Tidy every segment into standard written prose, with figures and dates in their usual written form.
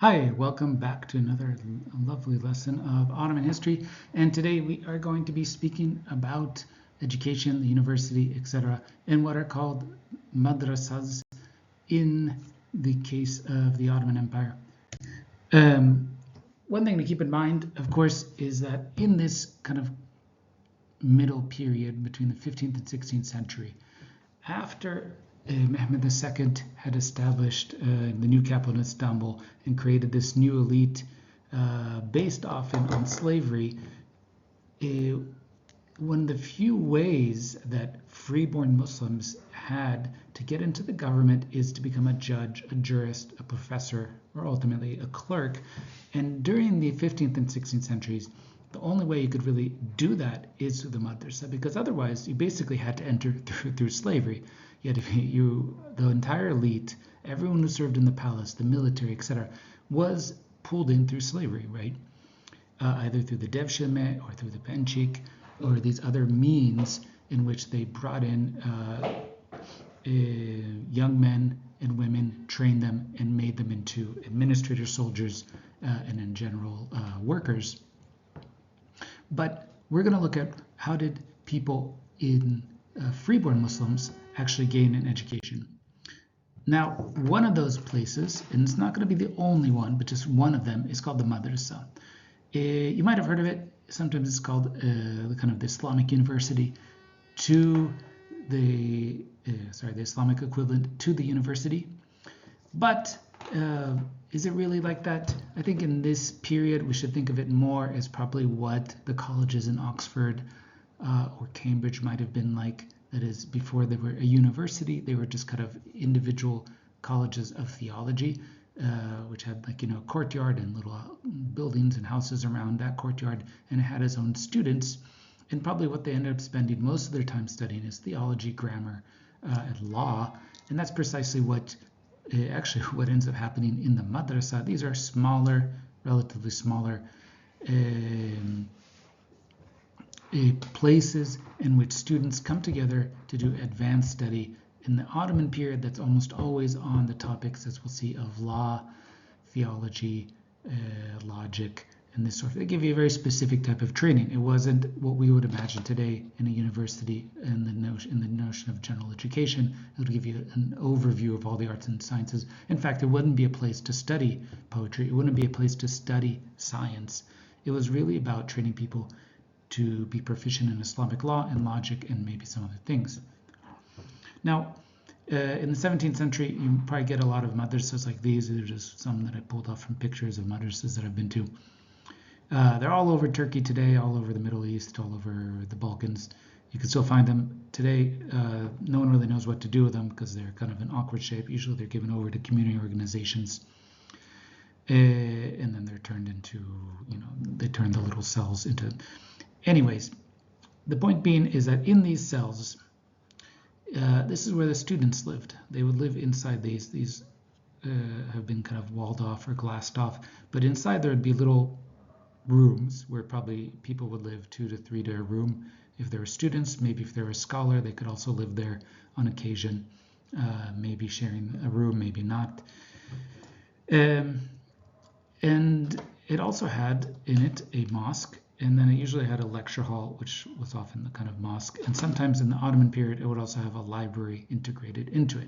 Hi, welcome back to another lovely lesson of Ottoman history. And today we are going to be speaking about education, the university, etc., and what are called madrasas in the case of the Ottoman Empire. One thing to keep in mind, of course, is that in this kind of middle period between the 15th and 16th century, after Mehmed II had established the new capital in Istanbul and created this new elite based often on slavery. One of the few ways that freeborn Muslims had to get into the government is to become a judge, a jurist, a professor, or ultimately a clerk. And during the 15th and 16th centuries, the only way you could really do that is through the madrasa, because otherwise you basically had to enter through slavery. Yet the entire elite, everyone who served in the palace, the military, etc., was pulled in through slavery, right? Either through the devshirme or through the penchik or these other means in which they brought in young men and women, trained them, and made them into administrators, soldiers, and in general workers. But we're going to look at how did people in freeborn Muslims actually gain an education. Now, one of those places, and it's not going to be the only one, but just one of them, is called the Madrasa. You might have heard of it. Sometimes it's called kind of the Islamic university to the Islamic equivalent to the university. But is it really like that? I think in this period we should think of it more as probably what the colleges in Oxford or Cambridge might have been like. That is, before they were a university, they were just kind of individual colleges of theology, which had a courtyard and little buildings and houses around that courtyard, and it had its own students. And probably what they ended up spending most of their time studying is theology, grammar, and law. And that's precisely what ends up happening in the madrasa. These are smaller, relatively smaller places in which students come together to do advanced study. In the Ottoman period, that's almost always on the topics, as we'll see, of law, theology, logic, and this sort of. They give you a very specific type of training. It wasn't what we would imagine today in a university in the notion of general education. It would give you an overview of all the arts and sciences. In fact, it wouldn't be a place to study poetry. It wouldn't be a place to study science. It was really about training people to be proficient in Islamic law and logic and maybe some other things. Now, in the 17th century, you probably get a lot of madrasas like these. They're just some that I pulled off from pictures of madrasas that I've been to. They're all over Turkey today, all over the Middle East, all over the Balkans. You can still find them today. No one really knows what to do with them because they're kind of an awkward shape. Usually they're given over to community organizations. And then they're turned into, they turn the little cells into. Anyways, the point being is that in these cells, this is where the students lived. They would live inside these. These have been kind of walled off or glassed off. But inside there would be little rooms where probably people would live 2 to 3 to a room. If there were students, maybe if they were a scholar, they could also live there on occasion, maybe sharing a room, maybe not. And it also had in it a mosque. And then it usually had a lecture hall, which was often the kind of mosque. And sometimes in the Ottoman period, it would also have a library integrated into it.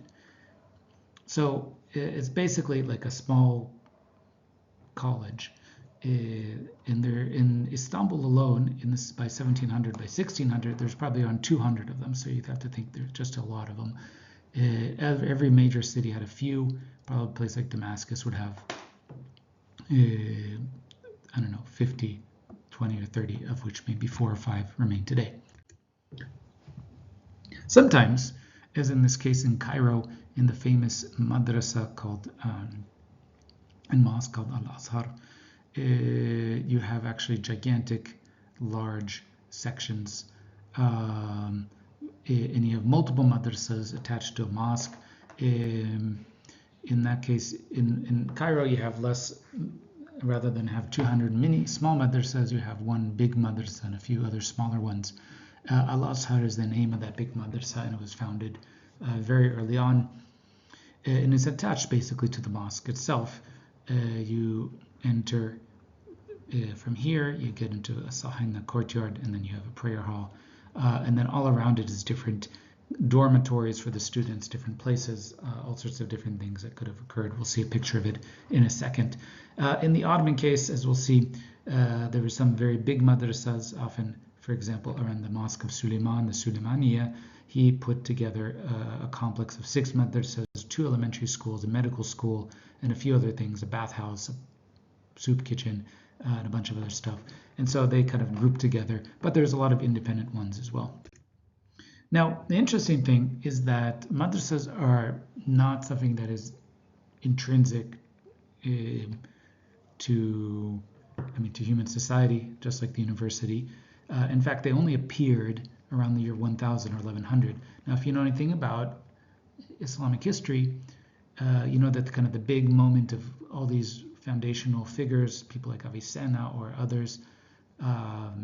So it's basically like a small college. In Istanbul alone, by 1700, by 1600, there's probably around 200 of them. So you'd have to think there's just a lot of them. Every major city had a few. Probably a place like Damascus would have, 50. 20 or 30, of which maybe 4 or 5 remain today. Sometimes, as in this case in Cairo, in the famous madrasa called, and mosque called Al-Azhar, you have actually gigantic, large sections, and you have multiple madrasas attached to a mosque. In that case, in Cairo, you have less. Rather than have 200 small madrasas, you have one big madrasa and a few other smaller ones. Al-Azhar is the name of that big madrasa, and it was founded very early on. And it's attached basically to the mosque itself. You enter from here, you get into a sahin, the courtyard, and then you have a prayer hall. And then all around it is different dormitories for the students, different places, all sorts of different things that could have occurred. We'll see a picture of it in a second. In the Ottoman case, as we'll see, there were some very big madrasas, often, for example, around the Mosque of Suleiman, the Suleymaniye. He put together a complex of 6 madrasas, 2 elementary schools, a medical school, and a few other things, a bathhouse, a soup kitchen, and a bunch of other stuff. And so they kind of grouped together, but there's a lot of independent ones as well. Now, the interesting thing is that madrasas are not something that is intrinsic to human society, just like the university. In fact, they only appeared around the year 1000 or 1100. Now, if you know anything about Islamic history, you know that kind of the big moment of all these foundational figures, people like Avicenna or others, Al-Jahiz,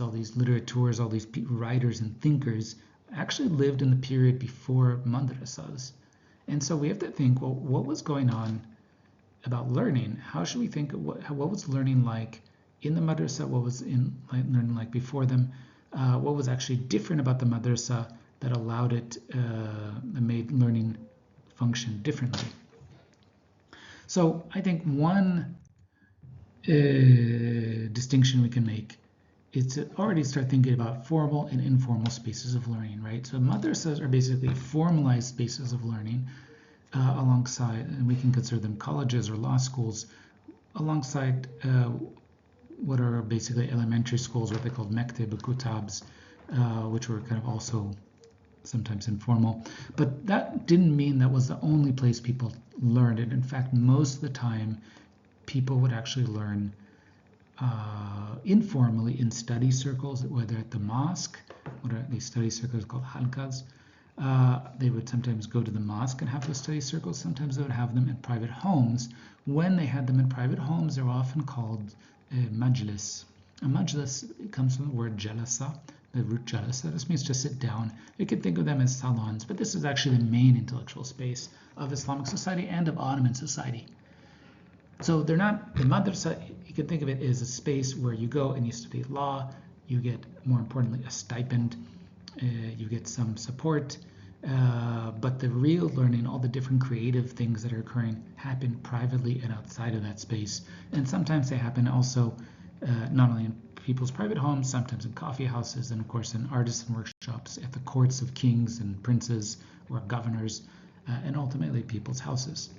all these literateurs, all these writers and thinkers actually lived in the period before madrasas. And so we have to think, well, what was going on about learning? How should we think, what was learning like in the madrasa? What was learning like before them? What was actually different about the madrasa that allowed it, made learning function differently? So I think one distinction we can make is to already start thinking about formal and informal spaces of learning, right? So madrasas are basically formalized spaces of learning alongside, and we can consider them colleges or law schools, alongside what are basically elementary schools, what they called mekteb or kutabs, which were kind of also sometimes informal. But that didn't mean that was the only place people learned it. In fact, most of the time, people would actually learn informally in study circles, whether at the mosque, what are these study circles called halqas. They would sometimes go to the mosque and have those study circles. Sometimes they would have them in private homes. When they had them in private homes, they were often called majlis. A majlis comes from the word jalasa, the root jalasa. This means to sit down. You could think of them as salons, but this is actually the main intellectual space of Islamic society and of Ottoman society. So they're not, the madrasa, you can think of it as a space where you go and you study law, you get, more importantly, a stipend, you get some support, but the real learning, all the different creative things that are occurring, happen privately and outside of that space. And sometimes they happen also not only in people's private homes, sometimes in coffee houses, and of course in artisan workshops at the courts of kings and princes or governors, and ultimately people's houses.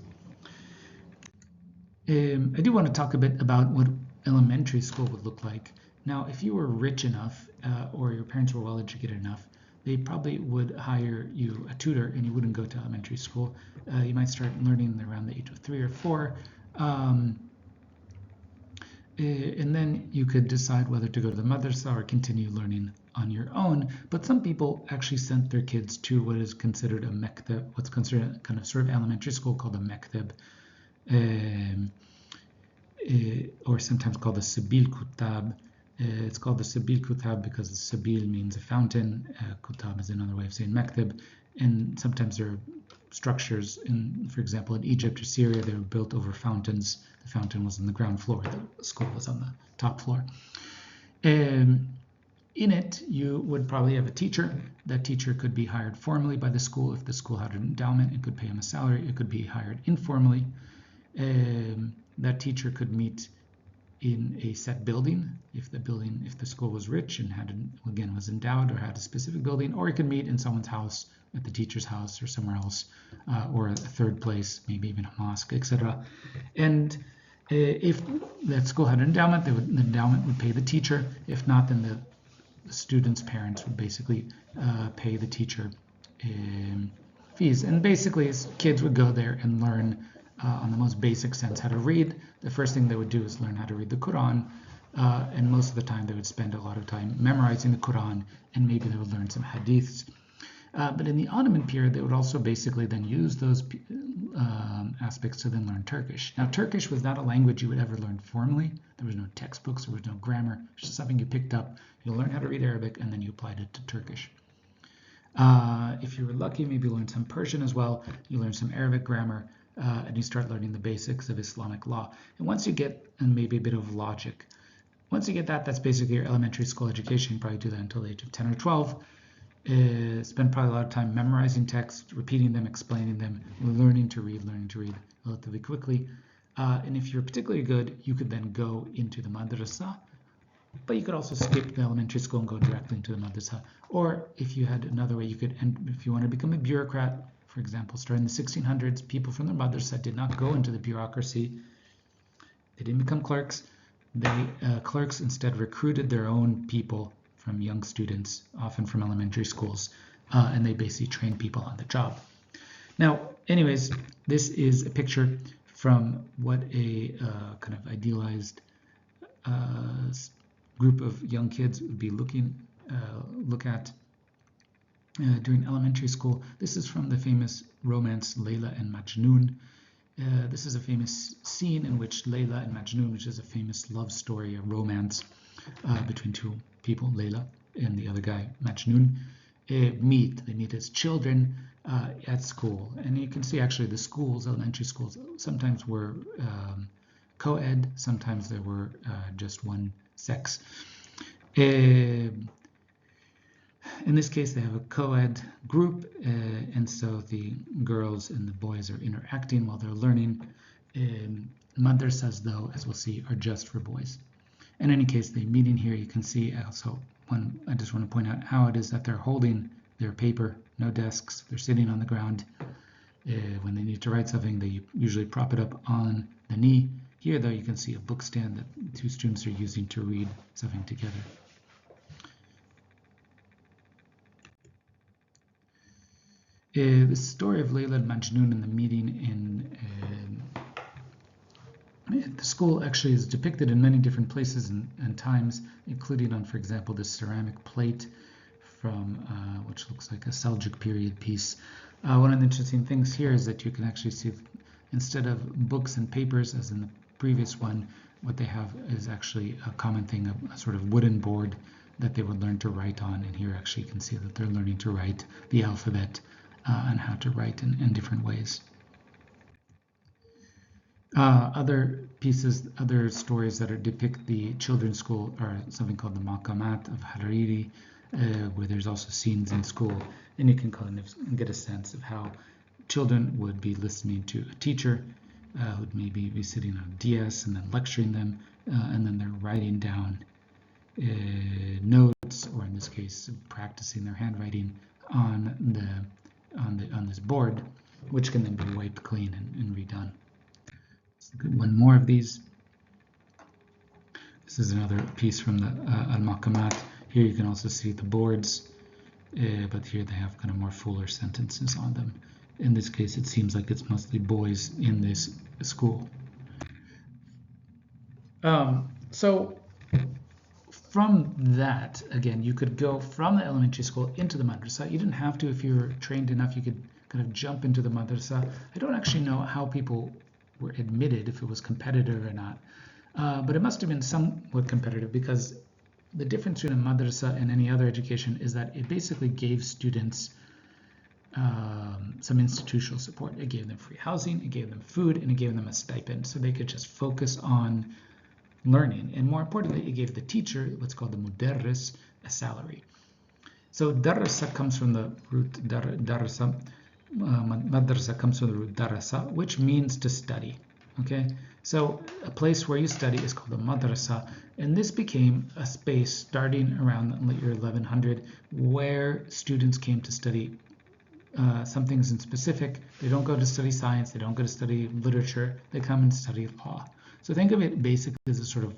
I do want to talk a bit about what elementary school would look like. Now, if you were rich enough or your parents were well educated enough, they probably would hire you a tutor and you wouldn't go to elementary school. You might start learning around the age of 3 or 4. And then you could decide whether to go to the madrasa or continue learning on your own. But some people actually sent their kids to what is considered a mekteb, what's considered a kind of sort of elementary school called a mekteb. Or sometimes called the Sabil Kutab. It's called the Sabil Kutab because the Sabil means a fountain. Kutab is another way of saying mekteb. And sometimes there are structures, for example, in Egypt or Syria, they were built over fountains. The fountain was on the ground floor, the school was on the top floor. In it, you would probably have a teacher. That teacher could be hired formally by the school. If the school had an endowment, it could pay him a salary. It could be hired informally. That teacher could meet in a set building if the school was rich and was endowed or had a specific building, or it could meet in someone's house, at the teacher's house or somewhere else, or a third place, maybe even a mosque, etc. And if that school had an endowment, the endowment would pay the teacher. If not, then the student's parents would basically pay the teacher fees. And basically, kids would go there and learn on the most basic sense how to read. The first thing they would do is learn how to read the Quran, and most of the time they would spend a lot of time memorizing the Quran, and maybe they would learn some hadiths. But in the Ottoman period, they would also basically then use those aspects to then learn Turkish. Now, Turkish was not a language you would ever learn formally. There was no textbooks, there was no grammar. It's just something you picked up. You learned how to read Arabic, and then you applied it to Turkish. If you were lucky, maybe you learned some Persian as well. You learned some Arabic grammar. and you start learning the basics of Islamic law. And once you get, and maybe a bit of logic, once you get that, that's basically your elementary school education. You probably do that until the age of 10 or 12. Spend probably a lot of time memorizing texts, repeating them, explaining them, learning to read relatively quickly. And if you're particularly good, you could then go into the madrasa, but you could also skip the elementary school and go directly into the madrasa. Or if you had another way, you could, and if you want to become a bureaucrat, for example, starting in the 1600s, people from the madrasa did not go into the bureaucracy. They didn't become clerks. Clerks instead recruited their own people from young students, often from elementary schools, and they basically trained people on the job. Now, anyways, this is a picture from what a kind of idealized group of young kids would be look at during elementary school. This is from the famous romance Layla and Majnun. This is a famous scene in which Layla and Majnun, which is a famous love story, a romance between two people, Layla and the other guy, Majnun, meet. They meet as children at school. And you can see actually the schools, elementary schools, sometimes were co-ed, sometimes there were just one sex. In this case, they have a co-ed group, and so the girls and the boys are interacting while they're learning. Madrasas, though, as we'll see, are just for boys. In any case, the meeting here, you can see also, I just want to point out how it is that they're holding their paper, no desks, they're sitting on the ground. When they need to write something, they usually prop it up on the knee. Here, though, you can see a book stand that two students are using to read something together. The story of Layla and Majnun and the meeting in the school actually is depicted in many different places and times, including on, for example, this ceramic plate from which looks like a Seljuk period piece. One of the interesting things here is that you can actually see, instead of books and papers as in the previous one, what they have is actually a common thing, a sort of wooden board that they would learn to write on. And here actually you can see that they're learning to write the alphabet and how to write in different ways. Other pieces, other stories that depict the children's school are something called the Maqamat of Hariri, where there's also scenes in school, and you can kind of get a sense of how children would be listening to a teacher who'd maybe be sitting on a DS and then lecturing them, and then they're writing down notes, or in this case, practicing their handwriting on this board, which can then be wiped clean and redone. Let's look at one more of these. This is another piece from the Al-Maqamat. Here you can also see the boards, but here they have kind of more fuller sentences on them. In this case, it seems like it's mostly boys in this school. So from that, again, you could go from the elementary school into the madrasa. You didn't have to. If you were trained enough, you could kind of jump into the madrasa. I don't actually know how people were admitted, if it was competitive or not, but it must have been somewhat competitive, because the difference between a madrasa and any other education is that it basically gave students some institutional support. It gave them free housing, it gave them food, and it gave them a stipend, so they could just focus on learning. And more importantly, it gave the teacher, what's called the mudarris, a salary. So darasa comes from the root darasa. Madrasa comes from the root darasa, which means to study. Okay, so a place where you study is called a madrasa, and this became a space starting around the year 1100 where students came to study some things in specific. They don't go to study science, they don't go to study literature, they come and study law. So think of it basically as a sort of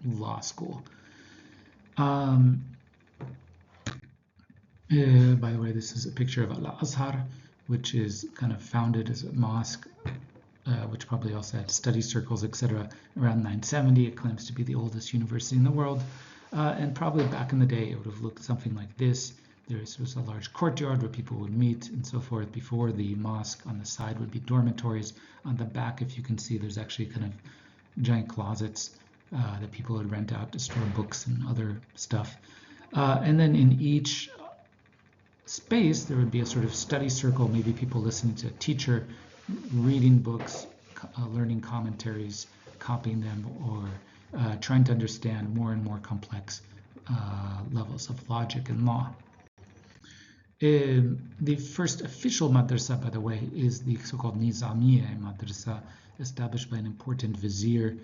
law school. By the way, this is a picture of Al-Azhar, which is kind of founded as a mosque, which probably also had study circles, etc. Around 970, it claims to be the oldest university in the world. And probably back in the day, it would have looked something like this. There was a large courtyard where people would meet and so forth. Before the mosque, on the side would be dormitories. On the back, if you can see, there's actually kind of giant closets that people would rent out to store books and other stuff. And then in each space, there would be a sort of study circle, maybe people listening to a teacher reading books, learning commentaries, copying them, or trying to understand more and more complex levels of logic and law. The first official madrasa, by the way, is the so-called Nizamiye madrasa, established by an important vizier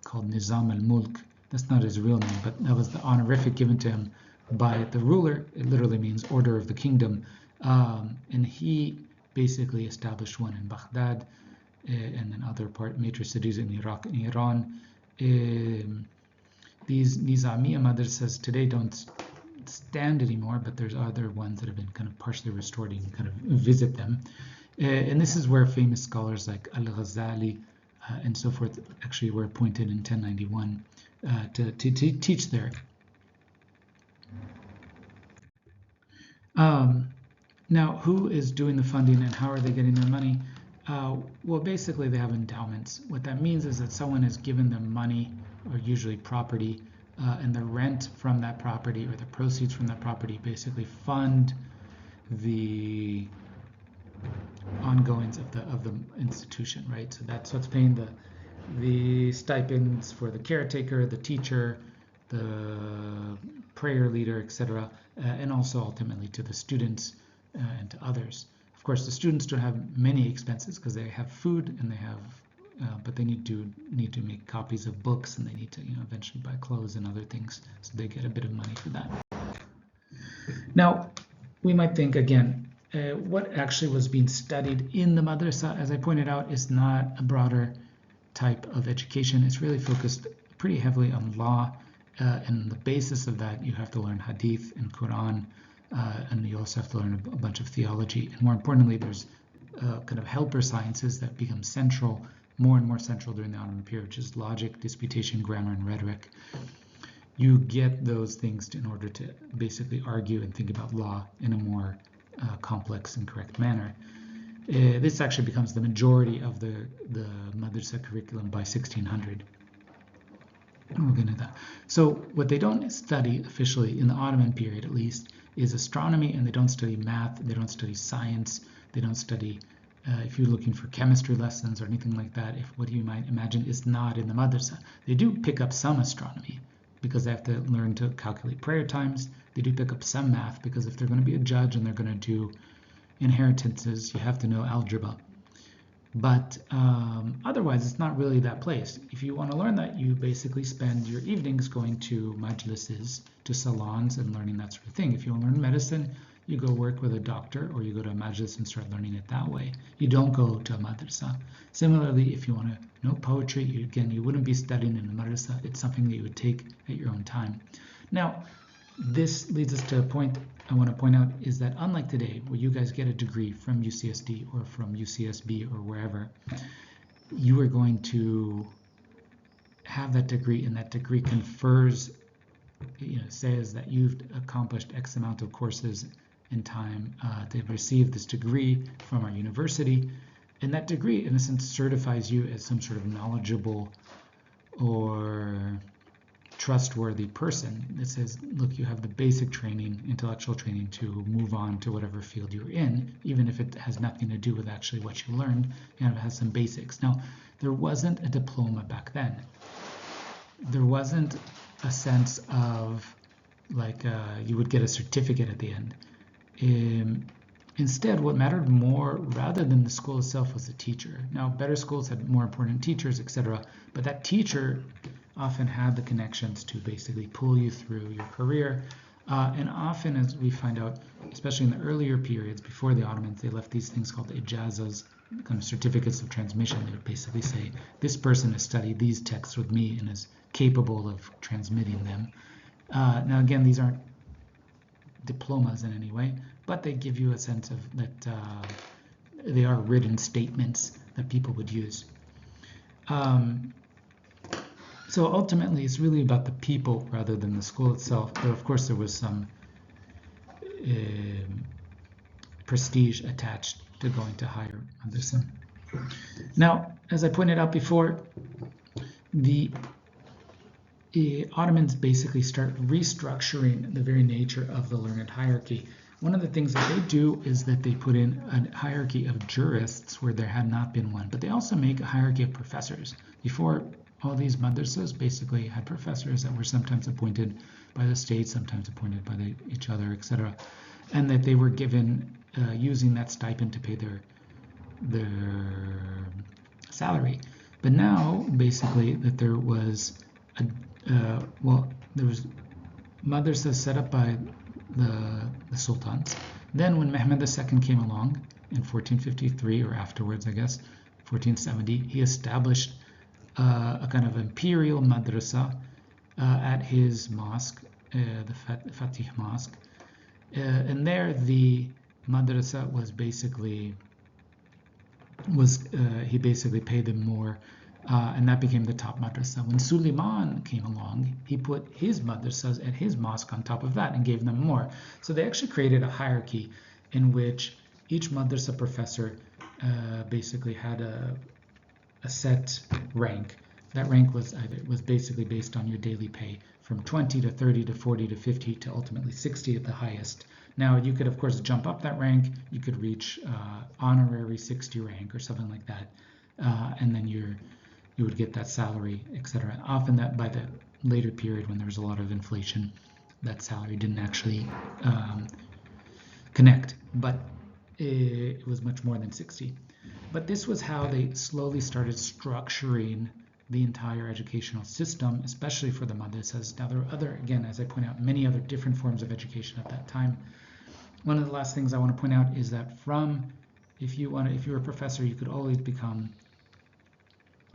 called Nizam al-Mulk. That's not his real name, but that was the honorific given to him by the ruler. It literally means order of the kingdom. And he basically established one in Baghdad and in other major cities in Iraq and Iran. These Nizamiya madrasas today don't stand anymore, but there's other ones that have been kind of partially restored. You can kind of visit them. And this is where famous scholars like Al-Ghazali and so forth actually were appointed in 1091 to teach there. Now, who is doing the funding and how are they getting their money? Well, basically they have endowments. What that means is that someone has given them money, or usually property, and the rent from that property or the proceeds from that property basically fund the ongoings of the institution, right? So that's what's paying the stipends for the caretaker, the teacher, the prayer leader, etc., and also ultimately to the students and to others. Of course, the students don't have many expenses because they have food and they have, but they need to make copies of books, and they need to eventually buy clothes and other things, so they get a bit of money for that. Now, we might think again, what actually was being studied in the madrasa, as I pointed out, is not a broader type of education. It's really focused pretty heavily on law, and the basis of that, you have to learn hadith and Quran, and you also have to learn a bunch of theology. And more importantly, there's kind of helper sciences that become central, more and more central during the Ottoman period, which is logic, disputation, grammar, and rhetoric. You get those things in order to basically argue and think about law in a more complex and correct manner. This actually becomes the majority of the madrasa curriculum by 1600. We'll get into that. So what they don't study officially in the Ottoman period, at least, is astronomy, and they don't study math, they don't study science, they don't study, if you're looking for chemistry lessons or anything like that, if what you might imagine is not in the madrasa. They do pick up some astronomy because they have to learn to calculate prayer times. They do pick up some math because if they're going to be a judge and they're going to do inheritances, you have to know algebra. But otherwise, it's not really that place. If you want to learn that, you basically spend your evenings going to majlises, to salons, and learning that sort of thing. If you want to learn medicine, you go work with a doctor, or you go to a majlis and start learning it that way. You don't go to a madrasa. Similarly, if you want to know poetry, you wouldn't be studying in a madrasa. It's something that you would take at your own time. Now, this leads us to a point I want to point out, is that unlike today, where you guys get a degree from UCSD or from UCSB or wherever, you are going to have that degree, and that degree confers, says that you've accomplished X amount of courses in time to receive this degree from our university. And that degree, in a sense, certifies you as some sort of knowledgeable or trustworthy person. It says, look, you have the basic training, intellectual training, to move on to whatever field you're in, even if it has nothing to do with actually what you learned, and it has some basics. Now, there wasn't a diploma back then. There wasn't a sense of like you would get a certificate at the end. Instead, what mattered more, rather than the school itself, was the teacher. Now, better schools had more important teachers, etc., but that teacher often had the connections to basically pull you through your career. And often, as we find out, especially in the earlier periods before the Ottomans, they left these things called ijazas, kind of certificates of transmission. They would basically say, this person has studied these texts with me and is capable of transmitting them. Now, again, these aren't diplomas in any way, but they give you a sense of that they are written statements that people would use. So ultimately, it's really about the people rather than the school itself. But of course, there was some prestige attached to going to higher madrasa. Now, as I pointed out before, the Ottomans basically start restructuring the very nature of the learned hierarchy. one of the things that they do is that they put in a hierarchy of jurists where there had not been one, but they also make a hierarchy of professors. Before, all these madrasas basically had professors that were sometimes appointed by the state, sometimes appointed by each other, etc., and that they were given using that stipend to pay their salary. But now, basically, that there was there was madrasas set up by the sultans. Then when Mehmed II came along in 1453, or afterwards, I guess, 1470, he established a kind of imperial madrasa at his mosque, the Fatih Mosque. And there the madrasa was basically, he basically paid them more, and that became the top madrasa. When Suleiman came along, he put his madrasas at his mosque on top of that and gave them more. So they actually created a hierarchy in which each madrasa professor basically had a set rank. That rank was basically based on your daily pay, from 20 to 30 to 40 to 50 to ultimately 60 at the highest. Now you could of course jump up that rank. You could reach honorary 60 rank or something like that, and then you would get that salary, etc. Often that by the later period, when there was a lot of inflation, that salary didn't actually connect, but it was much more than 60. But this was how they slowly started structuring the entire educational system, especially for the madrasas. Now there were other, again, as I point out, many other different forms of education at that time. One of the last things I want to point out is that if you were a professor, you could always become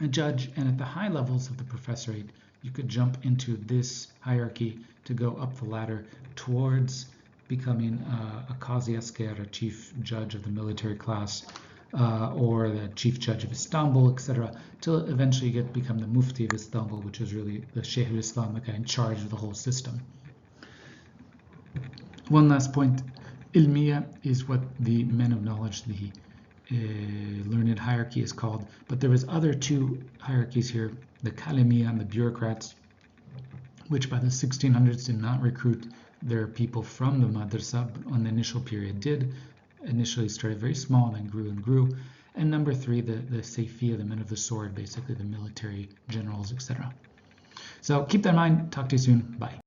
a judge, and at the high levels of the professorate, you could jump into this hierarchy to go up the ladder towards becoming a Qazi Asker, a chief judge of the military class, or the chief judge of Istanbul, etc., till eventually you become the Mufti of Istanbul, which is really the Shaykh al-Islam, the guy in charge of the whole system. One last point, Ilmiye is what the men of knowledge, the learned hierarchy is called, but there was other two hierarchies here, the Kalemiya and the bureaucrats, which by the 1600s did not recruit their people from the madrasa, but on the initial period did. Initially started very small, then grew and grew. And number three, the Sayfiya, the men of the sword, basically the military generals, etc. So keep that in mind. Talk to you soon. Bye.